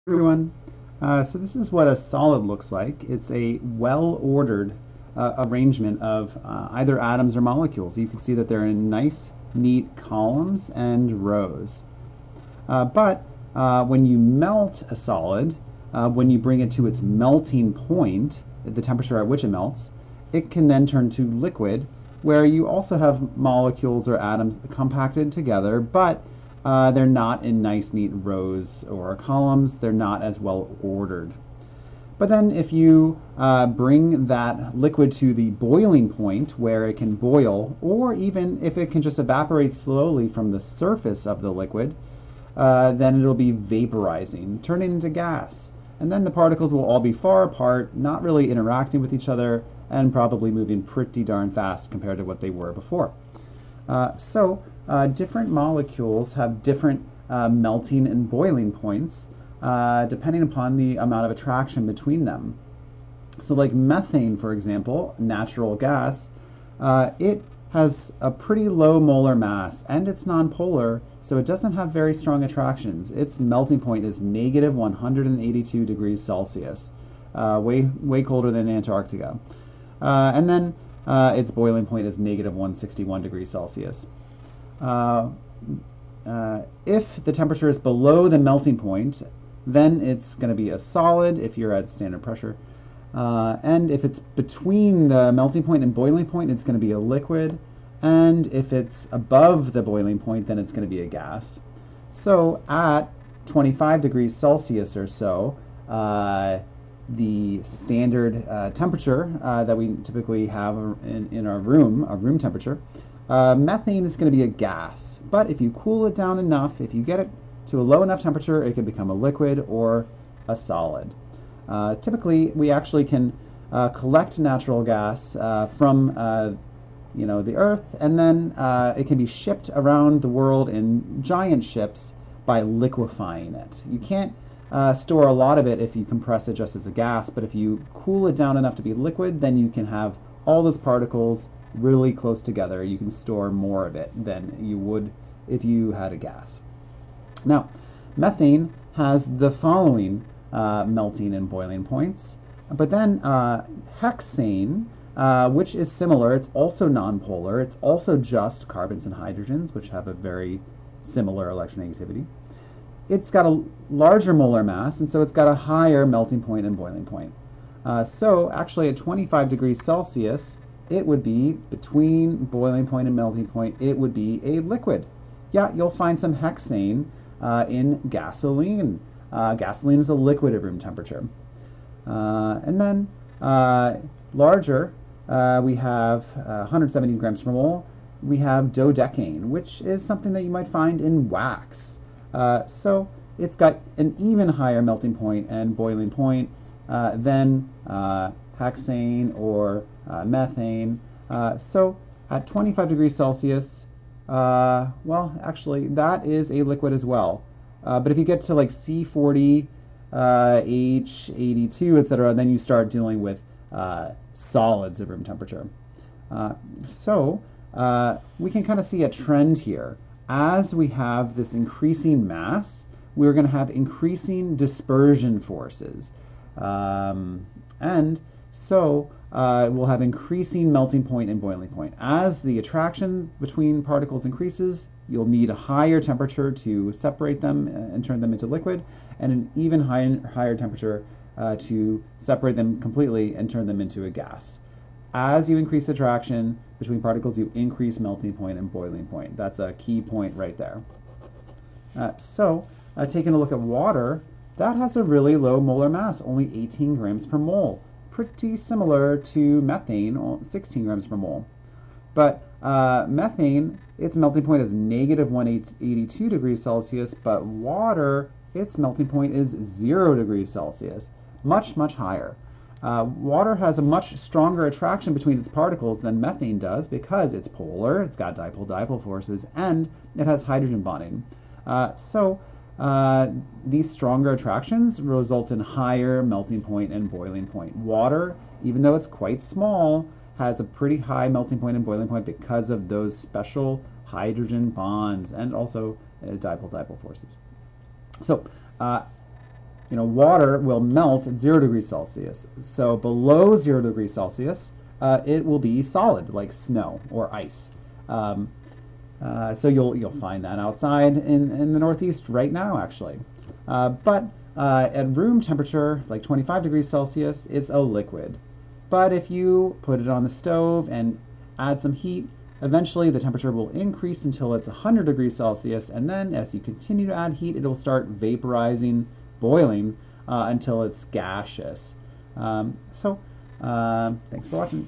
Everyone. So this is what a solid looks like. It's a well-ordered arrangement of either atoms or molecules. You can see that they're in nice, neat columns and rows. But when you melt a solid, when you bring it to its melting point, the temperature at which it melts, it can then turn to liquid, where you also have molecules or atoms compacted together, but they're not in nice, neat rows or columns. They're not as well ordered. But then if you bring that liquid to the boiling point where it can boil, or even if it can just evaporate slowly from the surface of the liquid, then it'll be vaporizing, turning into gas. And then the particles will all be far apart, not really interacting with each other, and probably moving pretty darn fast compared to what they were before. Different molecules have different melting and boiling points depending upon the amount of attraction between them. So, like methane, for example, natural gas, it has a pretty low molar mass and it's nonpolar, so it doesn't have very strong attractions. Its melting point is negative 182 degrees Celsius, way colder than Antarctica. And then its boiling point is negative 161 degrees Celsius. Uh, if the temperature is below the melting point, then it's going to be a solid if you're at standard pressure. And if it's between the melting point and boiling point, it's going to be a liquid. And if it's above the boiling point, then it's going to be a gas. So at 25 degrees Celsius or so, the standard temperature that we typically have in our room temperature, methane is going to be a gas. But if you cool it down enough, if you get it to a low enough temperature, it can become a liquid or a solid. Typically, we actually can collect natural gas from the Earth, and then it can be shipped around the world in giant ships by liquefying it. You can't store a lot of it if you compress it just as a gas, but if you cool it down enough to be liquid, then you can have all those particles really close together. You can store more of it than you would if you had a gas. Now, methane has the following melting and boiling points, but then hexane, which is similar, it's also nonpolar, it's also just carbons and hydrogens, which have a very similar electronegativity. It's got a larger molar mass, and so it's got a higher melting point and boiling point. So actually at 25 degrees Celsius, it would be between boiling point and melting point, it would be a liquid. Yeah, you'll find some hexane in gasoline. Gasoline is a liquid at room temperature. And then larger, we have 170 grams per mole. We have dodecane, which is something that you might find in wax. So it's got an even higher melting point and boiling point than hexane or methane. So at 25 degrees Celsius, well, actually, that is a liquid as well. But if you get to like C40, H82, etc., then you start dealing with solids at room temperature. We can kind of see a trend here. As we have this increasing mass, we're going to have increasing dispersion forces. We'll have increasing melting point and boiling point. As the attraction between particles increases, you'll need a higher temperature to separate them and turn them into liquid, and an even higher temperature to separate them completely and turn them into a gas. As you increase attraction between particles, you increase melting point and boiling point. That's a key point right there. Taking a look at water, that has a really low molar mass, only 18 grams per mole. Pretty similar to methane, 16 grams per mole. But methane, its melting point is negative 182 degrees Celsius, but water, its melting point is 0 degrees Celsius. Much, much higher. Water has a much stronger attraction between its particles than methane does because it's polar, it's got dipole-dipole forces, and it has hydrogen bonding. These stronger attractions result in higher melting point and boiling point. Water, even though it's quite small, has a pretty high melting point and boiling point because of those special hydrogen bonds and also dipole-dipole forces. So water will melt at 0 degrees Celsius. So below 0 degrees Celsius, it will be solid, like snow or ice. So you'll find that outside in the Northeast right now, actually. But at room temperature, like 25 degrees Celsius, it's a liquid. But if you put it on the stove and add some heat, eventually the temperature will increase until it's 100 degrees Celsius, and then as you continue to add heat, it will start vaporizing, boiling, until it's gaseous. Thanks for watching.